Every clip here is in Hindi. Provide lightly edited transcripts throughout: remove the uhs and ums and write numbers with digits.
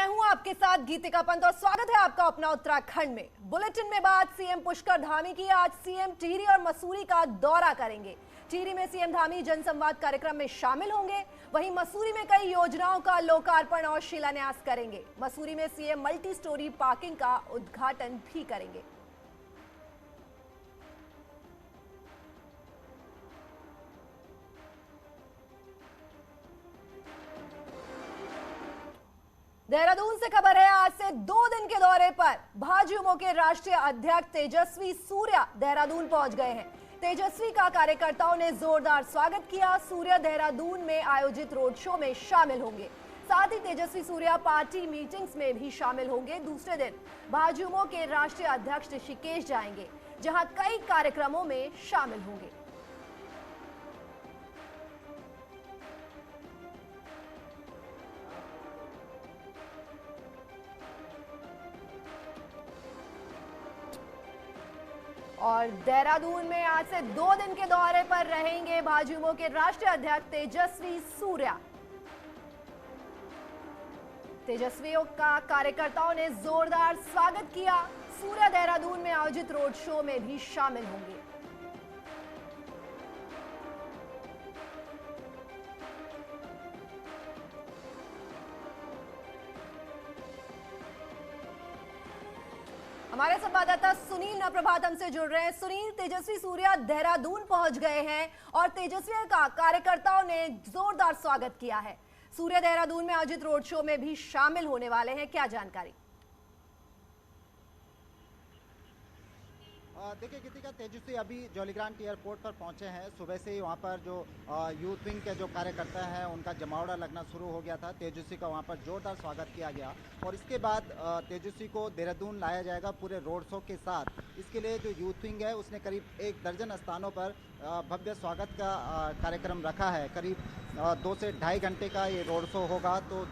मैं हूं आपके साथ गीतिका पंत और स्वागत है आपका अपना उत्तराखंड में। बुलेटिन में बात सीएम पुष्कर धामी की। आज सीएम टिहरी और मसूरी का दौरा करेंगे। टिहरी में सीएम धामी जनसंवाद कार्यक्रम में शामिल होंगे, वहीं मसूरी में कई योजनाओं का लोकार्पण और शिलान्यास करेंगे। मसूरी में सीएम मल्टी स्टोरी पार्किंग का उद्घाटन भी करेंगे। देहरादून से खबर है, आज से 2 दिन के दौरे पर भाजयुमो के राष्ट्रीय अध्यक्ष तेजस्वी सूर्या देहरादून पहुंच गए हैं। तेजस्वी का कार्यकर्ताओं ने जोरदार स्वागत किया। सूर्या देहरादून में आयोजित रोड शो में शामिल होंगे। साथ ही तेजस्वी सूर्या पार्टी मीटिंग्स में भी शामिल होंगे। दूसरे दिन भाजयुमो के राष्ट्रीय अध्यक्ष ऋषिकेश जाएंगे, जहां कई कार्यक्रमों में शामिल होंगे। और देहरादून में आज से 2 दिन के दौरे पर रहेंगे भाजयुमो के राष्ट्रीय अध्यक्ष तेजस्वी सूर्या। तेजस्वियों का कार्यकर्ताओं ने जोरदार स्वागत किया। सूर्या देहरादून में आयोजित रोड शो में भी शामिल होंगे। हमारे संवाददाता सुनील नप्रभात हमसे जुड़ रहे हैं। सुनील, तेजस्वी सूर्या देहरादून पहुंच गए हैं और तेजस्वी का कार्यकर्ताओं ने जोरदार स्वागत किया है। सूर्या देहरादून में आयोजित रोड शो में भी शामिल होने वाले हैं, क्या जानकारी? देखिए गीतिका, तेजस्वी अभी जौलीग्रांट एयरपोर्ट पर पहुंचे हैं। सुबह से ही वहां पर जो यूथ विंग के जो कार्यकर्ता हैं उनका जमावड़ा लगना शुरू हो गया था। तेजस्वी का वहां पर जोरदार स्वागत किया गया और इसके बाद तेजस्वी को देहरादून लाया जाएगा पूरे रोड शो के साथ। इसके लिए जो यूथ विंग है उसने करीब 1 दर्जन स्थानों पर भव्य स्वागत का कार्यक्रम रखा है। करीब 2 से ढाई घंटे का ये रोड शो होगा, तो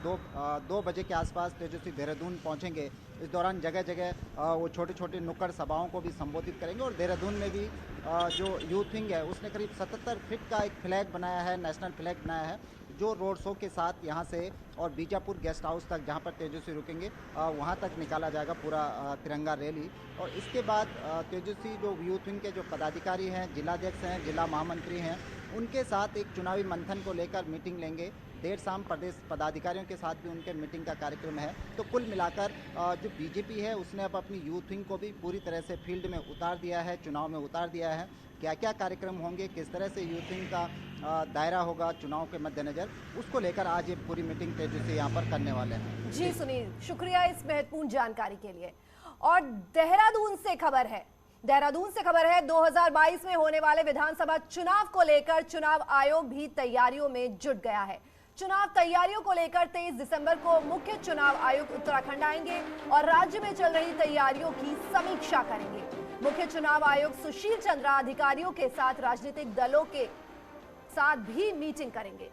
2 बजे के आसपास तेजस्वी देहरादून पहुंचेंगे। इस दौरान जगह जगह वो छोटे छोटे नुक्कड़ सभाओं को भी संबोधित करेंगे और देहरादून में भी जो यूथ विंग है उसने करीब 77 फीट का एक फ्लैग बनाया है, नेशनल फ्लैग बनाया है, जो रोड शो के साथ यहाँ से और बीजापुर गेस्ट हाउस तक, जहाँ पर तेजस्वी रुकेंगे, वहाँ तक निकाला जाएगा पूरा तिरंगा रैली। और इसके बाद तेजस्वी जो यूथ विंग के जो पदाधिकारी हैं, जिलाध्यक्ष हैं, जिला महामंत्री हैं, उनके साथ एक चुनावी मंथन को लेकर मीटिंग लेंगे। देर शाम प्रदेश पदाधिकारियों के साथ भी उनके मीटिंग का कार्यक्रम है। तो कुल मिलाकर जो बीजेपी है उसने अब अपनी यूथ विंग को भी पूरी तरह से फील्ड में उतार दिया है, चुनाव में उतार दिया है। क्या क्या कार्यक्रम होंगे, किस तरह से यूथ विंग का दायरा होगा चुनाव के मद्देनजर, उसको लेकर आज ये पूरी मीटिंग तेजस्वी यहाँ पर करने वाले हैं। जी सुनील, शुक्रिया इस महत्वपूर्ण जानकारी के लिए। और देहरादून से खबर है, 2022 में होने वाले विधानसभा चुनाव को लेकर चुनाव आयोग भी तैयारियों में जुट गया है। चुनाव तैयारियों को लेकर 23 दिसंबर को मुख्य चुनाव आयुक्त उत्तराखंड आएंगे और राज्य में चल रही तैयारियों की समीक्षा करेंगे। मुख्य चुनाव आयुक्त सुशील चंद्रा अधिकारियों के साथ राजनीतिक दलों के साथ भी मीटिंग करेंगे।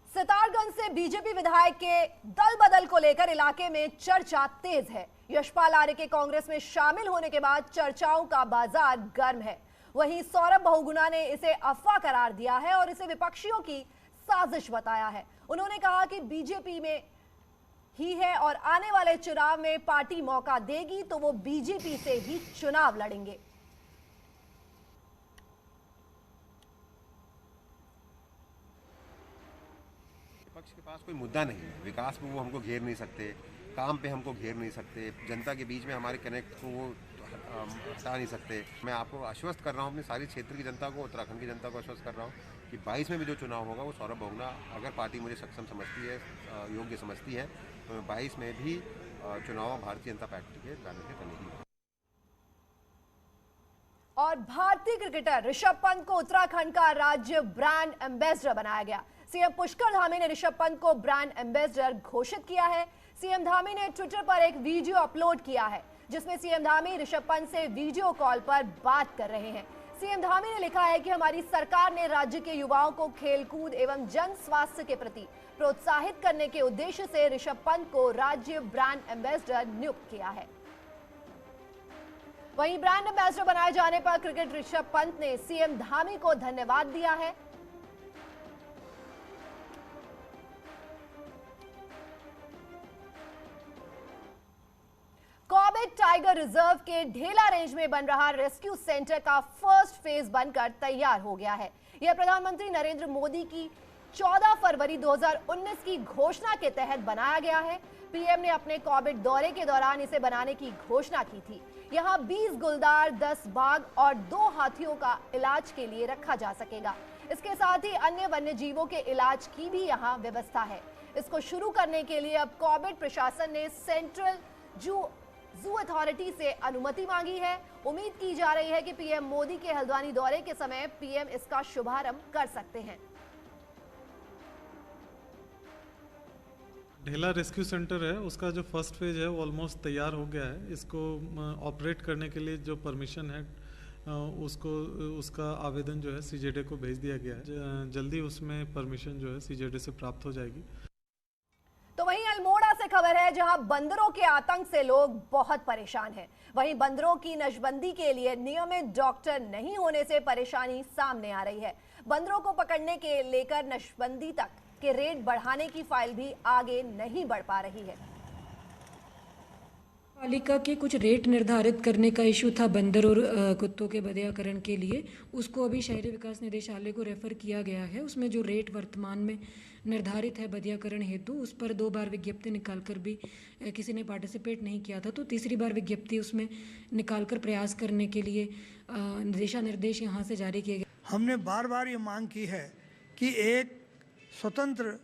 सितारगंज से बीजेपी विधायक के दल बदल को लेकर इलाके में चर्चा तेज है। यशपाल आर्य के कांग्रेस में शामिल होने के बाद चर्चाओं का बाजार गर्म है। वहीं सौरभ बहुगुणा ने इसे अफवाह करार दिया है और इसे विपक्षियों की साजिश बताया है। उन्होंने कहा कि बीजेपी में ही है और आने वाले चुनाव में पार्टी मौका देगी तो वो बीजेपी से ही चुनाव लड़ेंगे। विपक्ष के पास कोई मुद्दा नहीं है। विकास में वो हमको घेर नहीं सकते, काम पे हमको घेर नहीं सकते, जनता के बीच में हमारे कनेक्ट को वो हटा नहीं सकते। मैं आपको आश्वस्त कर रहा हूँ, अपनी सारी क्षेत्र की जनता को, उत्तराखंड की जनता को आश्वस्त कर रहा हूँ कि 22 में भी जो चुनाव होगा वो सौरभ बहुगुणा, अगर पार्टी मुझे सक्षम समझती है, योग्य समझती है, तो मैं 22 में भी चुनाव भारतीय जनता पार्टी के बैनर पे बनेगी। और भारतीय क्रिकेटर ऋषभ पंत को उत्तराखंड का राज्य ब्रांड एम्बेसडर बनाया गया। सीएम पुष्कर धामी ने ऋषभ पंत को ब्रांड एम्बेसडर घोषित किया है। सीएम धामी ने ट्विटर पर एक वीडियो अपलोड किया है, जिसमें सीएम धामी ऋषभ पंत से वीडियो कॉल पर बात कर रहे हैं। सीएम धामी ने लिखा है कि हमारी सरकार ने राज्य के युवाओं को खेलकूद एवं जन स्वास्थ्य के प्रति प्रोत्साहित करने के उद्देश्य से ऋषभ पंत को राज्य ब्रांड एम्बेसडर नियुक्त किया है। वहीं ब्रांड एम्बेसडर बनाए जाने पर क्रिकेट ऋषभ पंत ने सीएम धामी को धन्यवाद दिया है। कॉर्बेट टाइगर रिजर्व के ढेला रेंज में बन रहा रेस्क्यू सेंटर का फर्स्ट फेज बनकर तैयार हो गया है। यह प्रधानमंत्री नरेंद्र मोदी की 14 फरवरी 2019 की घोषणा के तहत बनाया गया है। पीएम ने अपने कॉर्बेट दौरे के दौरान इसे बनाने की घोषणा की थी। यहां 20 गुलदार, 10 बाघ और 2 हाथियों का इलाज के लिए रखा जा सकेगा। इसके साथ ही अन्य वन्य जीवों के इलाज की भी यहां व्यवस्था है। इसको शुरू करने के लिए अब कॉर्बेट प्रशासन ने सेंट्रल जू अथॉरिटी से अनुमति मांगी है। उम्मीद की जा रही है कि पीएम मोदी के हल्द्वानी दौरे के समय पीएम इसका शुभारंभ कर सकते हैं। ढेला रेस्क्यू सेंटर है, उसका जो फर्स्ट फेज है वो ऑलमोस्ट तैयार हो गया है। इसको ऑपरेट करने के लिए जो परमिशन है उसका आवेदन जो है सीजेडे को भेज दिया गया है। जल्दी उसमें परमिशन जो है सीजेडे से प्राप्त हो जाएगी। तो वहीं अल्मोड़ा से खबर है, जहां बंदरों के आतंक से लोग बहुत परेशान हैं। वहीं बंदरों की नसबंदी के लिए नियमित डॉक्टर नहीं होने से परेशानी सामने आ रही है। बंदरों को पकड़ने के लेकर नसबंदी तक के रेट बढ़ाने की फाइल भी आगे नहीं बढ़ पा रही है। पालिका के कुछ रेट निर्धारित करने का इशू था बंदर और कुत्तों के बंधीकरण के लिए। उसको अभी शहरी विकास निदेशालय को रेफर किया गया है। उसमें जो रेट वर्तमान में निर्धारित है बंधीकरण हेतु, उस पर 2 बार विज्ञप्ति निकालकर भी किसी ने पार्टिसिपेट नहीं किया था, तो तीसरी बार विज्ञप्ति उसमें निकालकर प्रयास करने के लिए दिशा निर्देश यहाँ से जारी किए गए। हमने बार बार ये मांग की है कि एक स्वतंत्र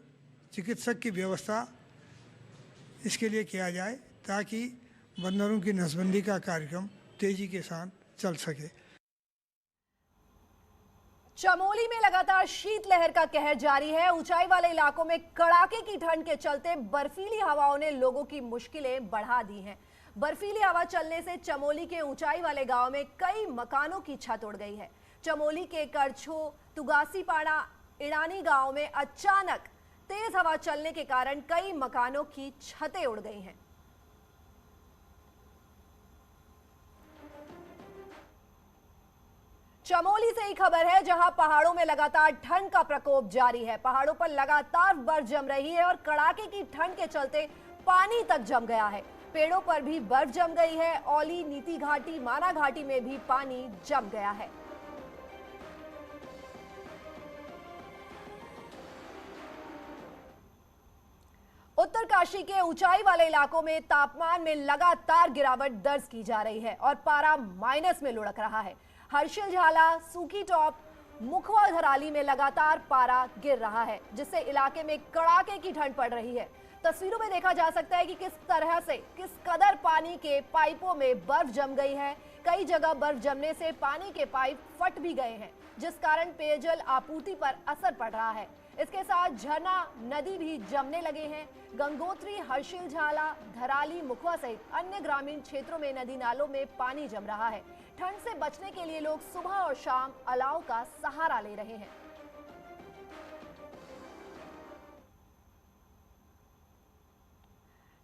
चिकित्सक की व्यवस्था इसके लिए किया जाए, ताकि बंदरों की नसबंदी का कार्यक्रम तेजी के साथ चल सके। चमोली में लगातार शीतलहर का कहर जारी है। ऊंचाई वाले इलाकों में कड़ाके की ठंड के चलते बर्फीली हवाओं ने लोगों की मुश्किलें बढ़ा दी हैं। बर्फीली हवा चलने से चमोली के ऊंचाई वाले गांव में कई मकानों की छत उड़ गई है। चमोली के करछो, तुगासीपाड़ा, इड़ानी गांव में अचानक तेज हवा चलने के कारण कई मकानों की छतें उड़ गई हैं। चमोली से ही खबर है, जहां पहाड़ों में लगातार ठंड का प्रकोप जारी है। पहाड़ों पर लगातार बर्फ जम रही है और कड़ाके की ठंड के चलते पानी तक जम गया है। पेड़ों पर भी बर्फ जम गई है। औली, नीति घाटी, माना घाटी में भी पानी जम गया है। उत्तरकाशी के ऊंचाई वाले इलाकों में तापमान में लगातार गिरावट दर्ज की जा रही है और पारा माइनस में लुढ़क रहा है। हर्षिल झाला, सूखी टॉप, मुखवा धराली में लगातार पारा गिर रहा है, जिससे इलाके में कड़ाके की ठंड पड़ रही है। तस्वीरों में देखा जा सकता है कि किस तरह से किस कदर पानी के पाइपों में बर्फ जम गई है। कई जगह बर्फ जमने से पानी के पाइप फट भी गए हैं, जिस कारण पेयजल आपूर्ति पर असर पड़ रहा है। इसके साथ झरना, नदी भी जमने लगे हैं। गंगोत्री, हर्षिल झाला, धराली, मुखवा सहित अन्य ग्रामीण क्षेत्रों में नदी नालों में पानी जम रहा है। ठंड से बचने के लिए लोग सुबह और शाम अलाव का सहारा ले रहे हैं।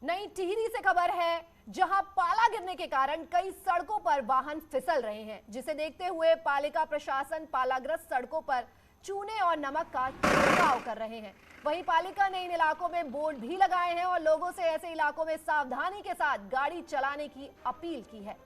नई टिहरी से खबर है, जहां पाला गिरने के कारण कई सड़कों पर वाहन फिसल रहे हैं, जिसे देखते हुए पालिका प्रशासन पालाग्रस्त सड़कों पर चूने और नमक का छिड़काव कर रहे हैं। वहीं पालिका ने इन इलाकों में बोर्ड भी लगाए हैं और लोगों से ऐसे इलाकों में सावधानी के साथ गाड़ी चलाने की अपील की है।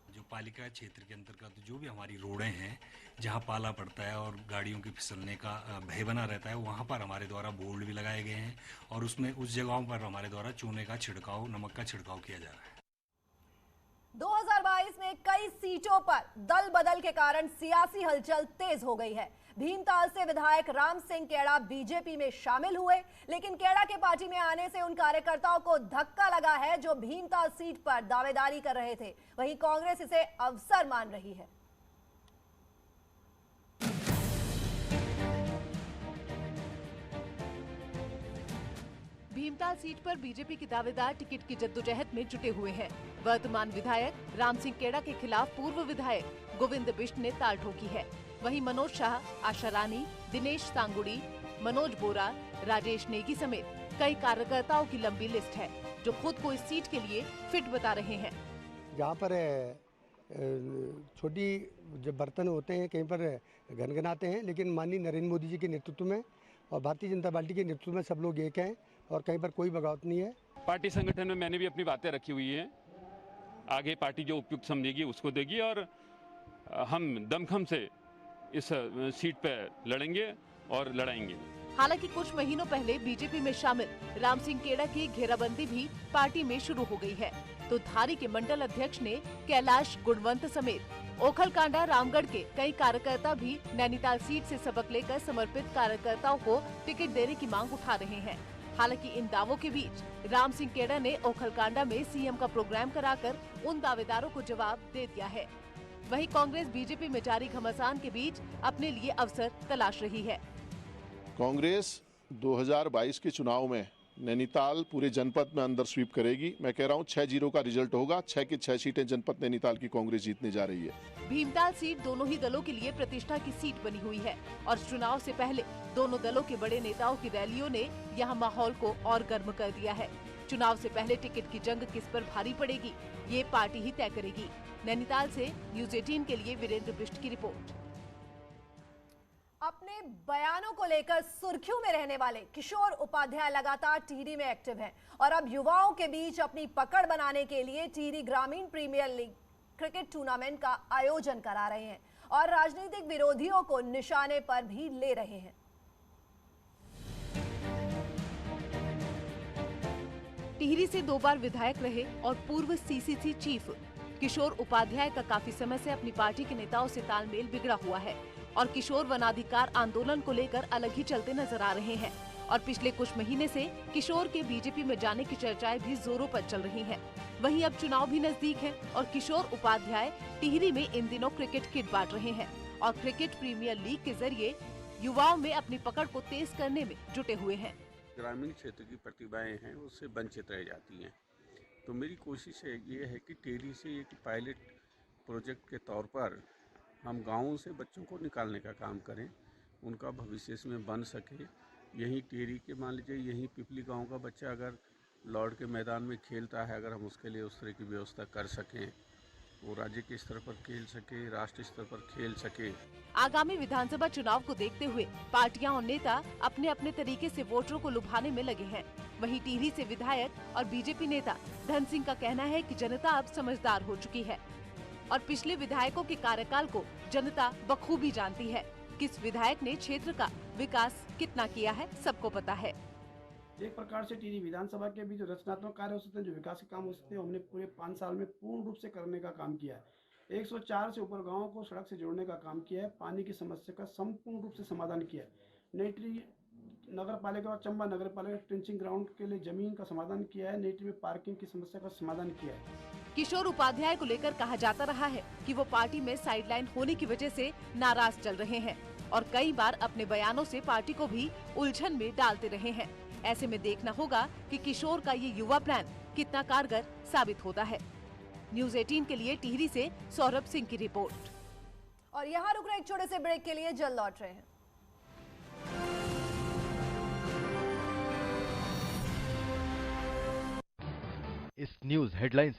जो पालिका क्षेत्र के अंतर्गत जो भी हमारी रोडें हैं, जहां पाला पड़ता है और गाड़ियों के फिसलने का भय बना रहता है, वहां पर हमारे द्वारा बोर्ड भी लगाए गए हैं और उसमें उस जगहों पर हमारे द्वारा चूने का छिड़काव, नमक का छिड़काव किया जा रहा है। 2022 में कई सीटों पर दल बदल के कारण सियासी हलचल तेज हो गई है। भीमताल से विधायक राम सिंह केड़ा बीजेपी में शामिल हुए, लेकिन केड़ा के पार्टी में आने से उन कार्यकर्ताओं को धक्का लगा है जो भीमताल सीट पर दावेदारी कर रहे थे। वहीं कांग्रेस इसे अवसर मान रही है। भीमताल सीट पर बीजेपी के दावेदार टिकट की जद्दोजहद में जुटे हुए हैं। वर्तमान विधायक राम सिंह केड़ा के खिलाफ पूर्व विधायक गोविंद बिष्ट ने ताल ठोकी है। वहीं मनोज शाह, आशा रानी, दिनेश सांगुड़ी, मनोज बोरा, राजेश नेगी समेत कई कार्यकर्ताओं की लंबी लिस्ट है। जो खुद को इस सीट के लिए फिट बता रहे हैं। जहाँ पर छोटी जो बर्तन होते हैं कहीं पर गनगनाते हैं, लेकिन माननीय नरेंद्र मोदी जी के नेतृत्व में और भारतीय जनता पार्टी के नेतृत्व में सब लोग एक हैं और कहीं पर कोई बगावत नहीं है। पार्टी संगठन में मैंने भी अपनी बातें रखी हुई हैं, आगे पार्टी जो उपयुक्त समझेगी उसको देगी और हम दमखम से इस सीट पर लड़ेंगे और लड़ाएंगे। हालांकि कुछ महीनों पहले बीजेपी में शामिल राम सिंह केड़ा की घेराबंदी भी पार्टी में शुरू हो गई है, तो धारी के मंडल अध्यक्ष ने कैलाश गुणवंत समेत ओखलकांडा रामगढ़ के कई कार्यकर्ता भी नैनीताल सीट से सबक लेकर समर्पित कार्यकर्ताओं को टिकट देने की मांग उठा रहे हैं। हालांकि इन दावों के बीच राम सिंह केड़ा ने ओखलकांडा में सीएम का प्रोग्राम कराकर उन दावेदारों को जवाब दे दिया है। वहीं कांग्रेस बीजेपी में जारी घमासान के बीच अपने लिए अवसर तलाश रही है। कांग्रेस 2022 के चुनाव में नैनीताल पूरे जनपद में अंदर स्वीप करेगी। मैं कह रहा हूँ 6-0 का रिजल्ट होगा। 6 की 6 सीटें जनपद नैनीताल की कांग्रेस जीतने जा रही है। भीमताल सीट दोनों ही दलों के लिए प्रतिष्ठा की सीट बनी हुई है और चुनाव से पहले दोनों दलों के बड़े नेताओं की रैलियों ने यहाँ माहौल को और गर्म कर दिया है। चुनाव से पहले टिकट की जंग किस पर भारी पड़ेगी, ये पार्टी ही तय करेगी। नैनीताल से न्यूज़ 18 के लिए वीरेंद्र बिष्ट की रिपोर्ट। अपने बयानों को लेकर सुर्खियों में रहने वाले किशोर उपाध्याय लगातार टिहरी में एक्टिव हैं और अब युवाओं के बीच अपनी पकड़ बनाने के लिए टिहरी ग्रामीण प्रीमियर लीग क्रिकेट टूर्नामेंट का आयोजन करा रहे हैं और राजनीतिक विरोधियों को निशाने पर भी ले रहे हैं। टिहरी से 2 बार विधायक रहे और पूर्व सीसीसी चीफ किशोर उपाध्याय का काफी समय से अपनी पार्टी के नेताओं से तालमेल बिगड़ा हुआ है और किशोर वनाधिकार आंदोलन को लेकर अलग ही चलते नजर आ रहे हैं और पिछले कुछ महीने से किशोर के बीजेपी में जाने की चर्चाएं भी जोरों पर चल रही हैं। वहीं अब चुनाव भी नजदीक है और किशोर उपाध्याय टिहरी में इन दिनों क्रिकेट किट बांट रहे हैं और क्रिकेट प्रीमियर लीग के जरिए युवाओं में अपनी पकड़ को तेज करने में जुटे हुए हैं। ग्रामीण क्षेत्र की प्रतिभाएं हैं उससे वंचित रह जाती हैं, तो मेरी कोशिश ये है कि टिहरी से एक पायलट प्रोजेक्ट के तौर पर हम गाँवों से बच्चों को निकालने का काम करें, उनका भविष्य इसमें बन सके। यहीं टिहरी के मान लीजिए यहीं पिपली गांव का बच्चा अगर लॉर्ड के मैदान में खेलता है, अगर हम उसके लिए उस तरह की व्यवस्था कर सकें, वो राज्य के स्तर पर खेल सके, राष्ट्रीय स्तर पर खेल सके। आगामी विधानसभा चुनाव को देखते हुए पार्टियां और नेता अपने अपने तरीके से वोटरों को लुभाने में लगे हैं। वहीं टिहरी से विधायक और बीजेपी नेता धन सिंह का कहना है कि जनता अब समझदार हो चुकी है और पिछले विधायकों के कार्यकाल को जनता बखूबी जानती है। किस विधायक ने क्षेत्र का विकास कितना किया है सबको पता है। एक प्रकार से टिहरी विधानसभा के भी जो रचनात्मक कार्य हो सकते हैं, जो विकास के काम हो सकते हैं, हमने पूरे 5 साल में पूर्ण रूप से करने का काम किया है। 104 से ऊपर गाँवों को सड़क से जोड़ने का काम किया है। पानी की समस्या का संपूर्ण रूप से समाधान किया है। नेत्री नगर पालिका और चंबा नगर पालिका ट्रेंचिंग ग्राउंड के लिए जमीन का समाधान किया है। नेत्री में पार्किंग की समस्या का समाधान किया है। किशोर उपाध्याय को लेकर कहा जाता रहा है कि वो पार्टी में साइडलाइन होने की वजह से नाराज चल रहे हैं और कई बार अपने बयानों से पार्टी को भी उलझन में डालते रहे हैं। ऐसे में देखना होगा कि किशोर का ये युवा प्लान कितना कारगर साबित होता है। न्यूज़ 18 के लिए टिहरी से सौरभ सिंह की रिपोर्ट। और यहाँ रुक रहे एक छोटे से ब्रेक के लिए, जल्द लौट रहे हैं। इस न्यूज हेडलाइंस